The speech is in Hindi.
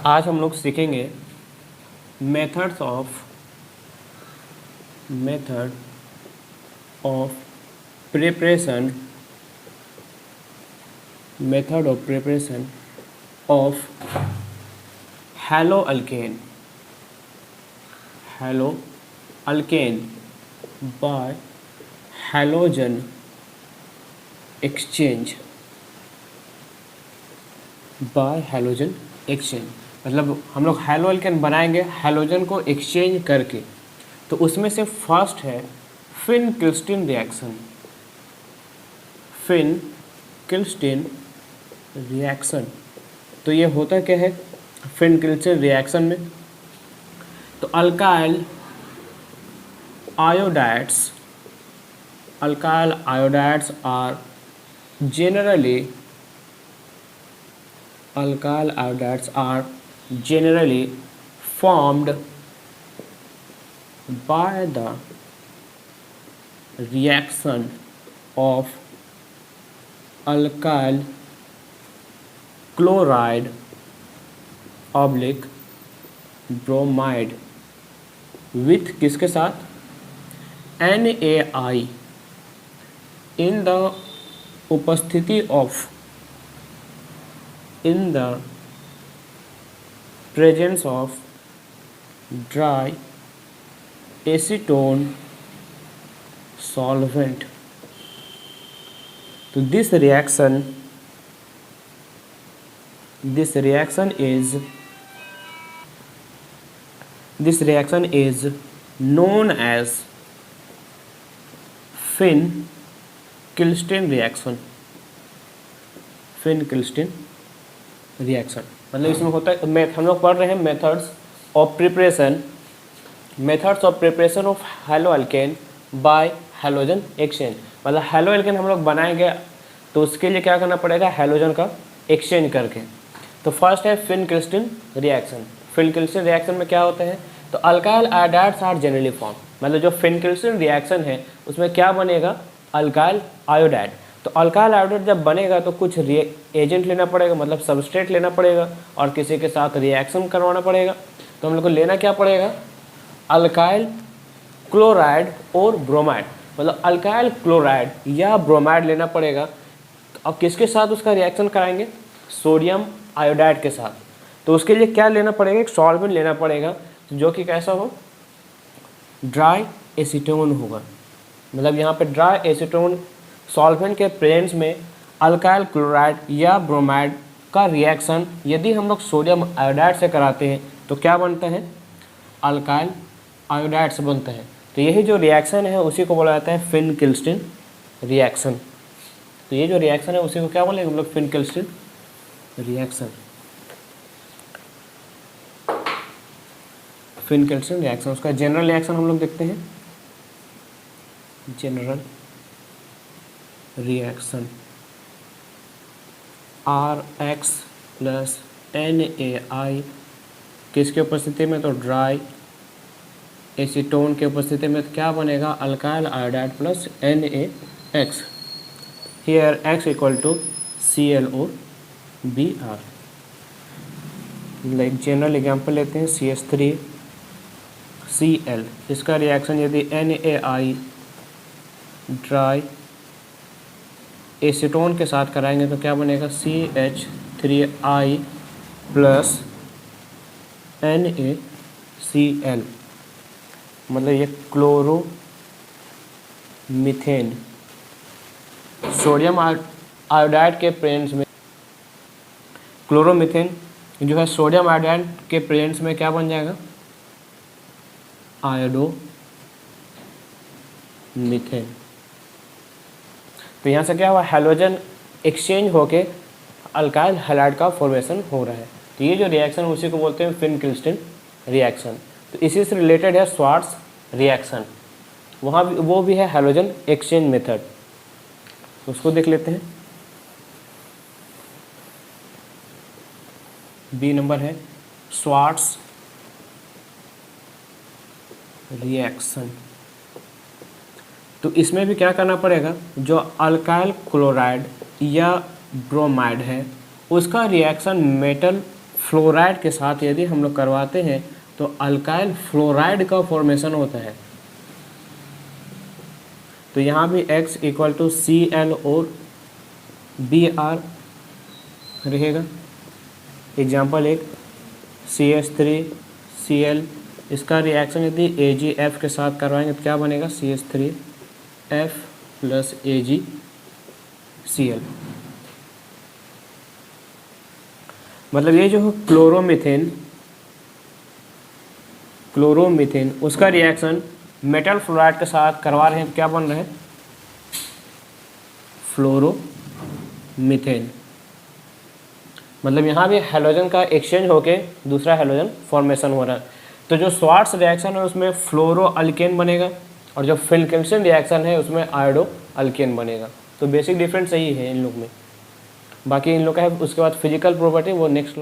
आज हम लोग सीखेंगे method of preparation of haloalkane by halogen exchange मतलब हम लोग हैलो अल्केन बनाएंगे हैलोजन को एक्सचेंज करके। तो उसमें से फर्स्ट है फिन-किल्स्टीन रिएक्शन। तो ये होता क्या है फिन-किल्स्टीन रिएक्शन में? तो alkyl iodides are generally formed by the reaction of alkyl chloride / bromide with किसके साथ NaI in the presence of dry acetone solvent. So this reaction is known as Finkelstein reaction. मतलब इसमें होता है हम लोग पढ़ रहे हैं methods of preparation of haloalkane by halogen exchange. मतलब हैलो अल्केन हम लोग बनाएंगे तो उसके लिए क्या करना पड़ेगा, हैलोजन का एक्सचेंज करके। तो फर्स्ट है फिन-किल्स्टीन रिएक्शन। फिन-किल्स्टीन रिएक्शन में क्या होता है, तो alkyl iodides are generally form. मतलब जो फिन-किल्स्टीन रिएक्शन है उसमें क्या बनेगा, अल्काइल आयोडाइड। तो अल्काइल आयोडाइड जब बनेगा तो कुछ एजेंट लेना पड़ेगा, मतलब सबस्ट्रेट लेना पड़ेगा और किसी के साथ रिएक्शन करवाना पड़ेगा। तो हम लोग को लेना क्या पड़ेगा, अल्काइल क्लोराइड और ब्रोमाइड। मतलब अल्काइल क्लोराइड या ब्रोमाइड लेना पड़ेगा। अब किसके साथ उसका रिएक्शन कराएंगे, सोडियम आयोडाइड के साथ। तो उसके लिए क्या लेना पड़ेगा, एक सॉल्वेंट लेना पड़ेगा जो कि कैसा हो, ड्राई एसीटोन होगा। मतलब यहाँ पे ड्राई एसीटोन सॉल्वेंट के प्रेजेंस में अल्काइल क्लोराइड या ब्रोमाइड का रिएक्शन यदि हम लोग सोडियम आयोडाइड से कराते हैं तो क्या बनता है, अल्काइल आयोडाइड से बनता है। तो यही जो रिएक्शन है उसी को बोला जाता है फिन-किल्स्टीन रिएक्शन। तो ये जो रिएक्शन है उसी को क्या बोलेंगे हम लोग, फिन-किल्स्टीन रिएक्शन। फिन-किल्स्टीन रिएक्शन, उसका जनरल रिएक्शन हम लोग देखते हैं। जनरल रिएक्शन RX + NaI किसके उपस्थिति में, तो ड्राई एसीटोन के उपस्थिति में क्या बनेगा, alkyl iodide + NaX। Here X = ClO(Br). Like general example लेते हैं CH3Cl। इसका रिएक्शन यदि NaI ड्राई एसीटोन के साथ कराएंगे तो क्या बनेगा, CH3I + NaCl। मतलब ये क्लोरोमीथेन सोडियम आयोडाइड के प्रेजेंस में, क्लोरोमीथेन जो है सोडियम आयोडाइड के प्रेजेंस में क्या बन जाएगा, आयोडोमीथेन। तो यहाँ से क्या हुआ, हैलोजन एक्सचेंज होके अल्काइल हैलाइड का फॉर्मेशन हो रहा है। तो ये जो रिएक्शन है उसी को बोलते हैं फिन-किल्स्टीन रिएक्शन। तो इसी से रिलेटेड है स्वार्ट्स रिएक्शन, वहाँ भी वो भी है हैलोजन एक्सचेंज मेथड। तो उसको देख लेते हैं। बी नंबर है स्वार्ट्स रिएक्शन। तो इसमें भी क्या करना पड़ेगा, जो अल्काइल क्लोराइड या ब्रोमाइड है उसका रिएक्शन मेटल फ्लोराइड के साथ यदि हम लोग करवाते हैं तो अल्काइल फ्लोराइड का फॉर्मेशन होता है। तो यहाँ भी X इक्वल टू Cl और Br रहेगा। एग्जाम्पल एक CH3Cl, इसका रिएक्शन यदि AgF के साथ करवाएंगे तो क्या बनेगा, CH3F प्लस AgCl। मतलब ये जो क्लोरोमीथेन उसका रिएक्शन मेटल फ्लोराइड के साथ करवा रहे हैं तो क्या बन रहा है, फ्लोरोमीथेन। मतलब यहाँ भी हेलोजन का एक्सचेंज होके दूसरा हेलोजन फॉर्मेशन हो रहा है। तो जो स्वार्ट्स रिएक्शन है उसमें फ्लोरो अल्केन बनेगा और जो फिनकेल्सन रिएक्शन है उसमें आयोडो अल्केन बनेगा। तो बेसिक डिफरेंस यही है इन लोग में। बाकी इन लोग का है उसके बाद फिजिकल प्रॉपर्टी, वो नेक्स्ट